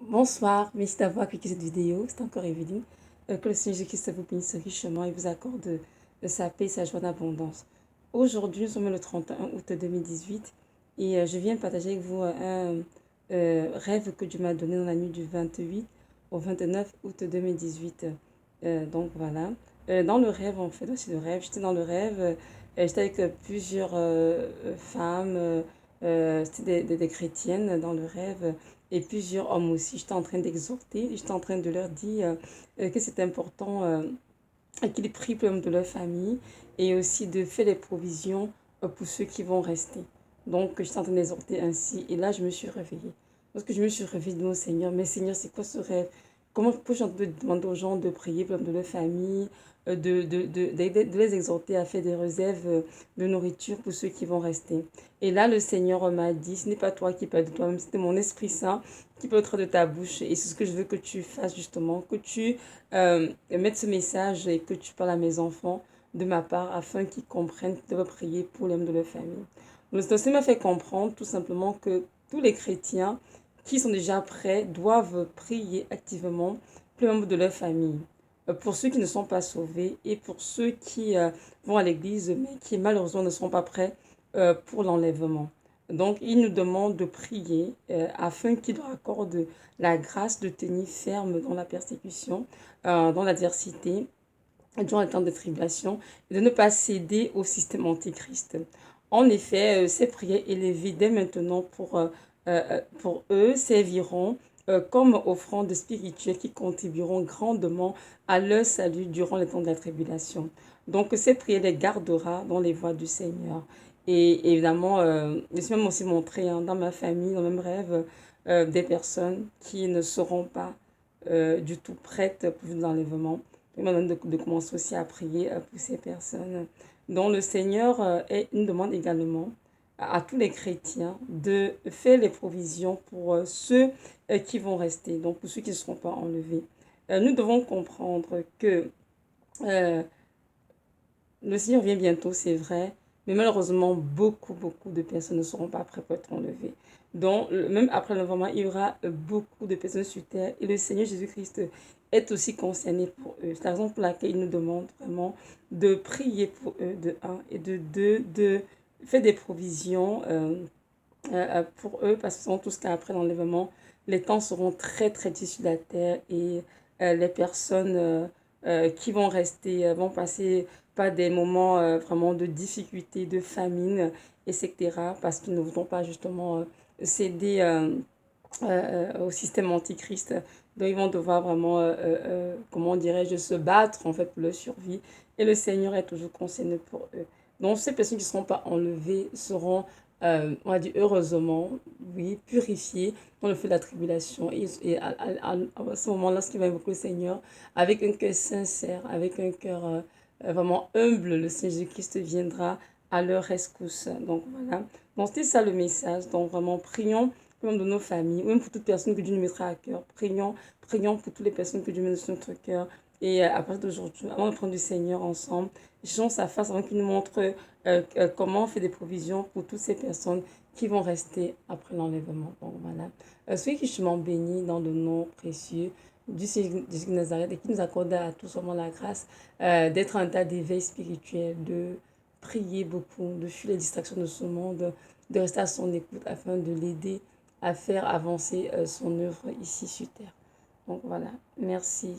Bonsoir, merci d'avoir cliqué cette vidéo. C'est encore Evelyne. Que le Seigneur Jésus-Christ vous bénisse richement et vous accorde sa paix et sa joie d'abondance. Aujourd'hui, nous sommes le 31 août 2018 et je viens de partager avec vous un rêve que Dieu m'a donné dans la nuit du 28 au 29 août 2018. Donc voilà. Dans le rêve, en fait, aussi le rêve, j'étais dans le rêve, j'étais avec plusieurs femmes, c'était des chrétiennes dans le rêve et plusieurs hommes aussi. J'étais en train d'exhorter, j'étais en train de leur dire que c'est important qu'ils prient pour de leur famille et aussi de faire les provisions pour ceux qui vont rester. Donc, j'étais en train d'exhorter ainsi et là, je me suis réveillée. Lorsque je me suis réveillée, je dis au Seigneur, mais Seigneur, c'est quoi ce rêve? Comment peux-je demander aux gens de prier pour de leur famille, de les exhorter à faire des réserves de nourriture pour ceux qui vont rester. Et là, le Seigneur m'a dit, ce n'est pas toi qui parles de toi-même, c'est mon Esprit Saint qui peut être de ta bouche. Et c'est ce que je veux que tu fasses justement, que tu mettes ce message et que tu parles à mes enfants de ma part afin qu'ils comprennent qu'ils doivent prier pour l'homme de leur famille. Le Seigneur m'a fait comprendre tout simplement que tous les chrétiens qui sont déjà prêts doivent prier activement pour les membres de leur famille. Pour ceux qui ne sont pas sauvés et pour ceux qui vont à l'église mais qui malheureusement ne sont pas prêts pour l'enlèvement. Donc, il nous demande de prier afin qu'il nous accorde la grâce de tenir ferme dans la persécution, dans l'adversité, durant le temps de tribulation, et de ne pas céder au système antichrist. En effet, ces prières élevées dès maintenant pour eux serviront comme offrandes spirituelles qui contribueront grandement à leur salut durant le temps de la tribulation. Donc, ces prières les gardera dans les voies du Seigneur. Et évidemment, je suis même aussi montré dans ma famille, dans le même rêve, des personnes qui ne seront pas du tout prêtes pour l'enlèvement. Il m'a donné de commencer aussi à prier pour ces personnes dont le Seigneur nous demande également à tous les chrétiens de faire les provisions pour ceux qui vont rester, donc pour ceux qui ne seront pas enlevés. Nous devons comprendre que euh, le Seigneur vient bientôt, c'est vrai, mais malheureusement, beaucoup de personnes ne seront pas prêtes pour être enlevées. Donc, même après l'enlèvement, il y aura beaucoup de personnes sur terre et le Seigneur Jésus-Christ est aussi concerné pour eux. C'est la raison pour laquelle il nous demande vraiment de prier pour eux, de un, et de deux, de faire des provisions pour eux, parce que sont tous qu'après l'enlèvement, les temps seront très difficiles sur la terre et les personnes qui vont rester vont passer par des moments vraiment de difficulté, de famine, etc. Parce qu'ils ne voudront pas justement céder au système antichrist. Donc ils vont devoir vraiment, comment dirais-je, se battre en fait pour leur survie. Et le Seigneur est toujours concerné pour eux. Donc ces personnes qui ne seront pas enlevées seront, on va dire heureusement, oui, purifiées dans le feu de la tribulation. Et à ce moment-là, lorsqu'ils vont invoquer le Seigneur, avec un cœur sincère, avec un cœur vraiment humble, le Seigneur Jésus-Christ viendra à leur rescousse. Donc voilà. Donc c'était ça le message. Donc vraiment, prions même de nos familles, ou même pour toute personne que Dieu nous mettra à cœur. Prions pour toutes les personnes que Dieu met sur notre cœur. Et à partir d'aujourd'hui, avant de prendre du Seigneur ensemble, cherchons sa face avant qu'il nous montre comment on fait des provisions pour toutes ces personnes qui vont rester après l'enlèvement. Donc voilà. Soyez richement bénis dans le nom précieux du Seigneur Jésus de Nazareth et qui nous accorde à tous vraiment la grâce d'être en état d'éveil spirituel, de prier beaucoup, de fuir les distractions de ce monde, de rester à son écoute afin de l'aider à faire avancer son œuvre ici sur Terre. Donc voilà, merci.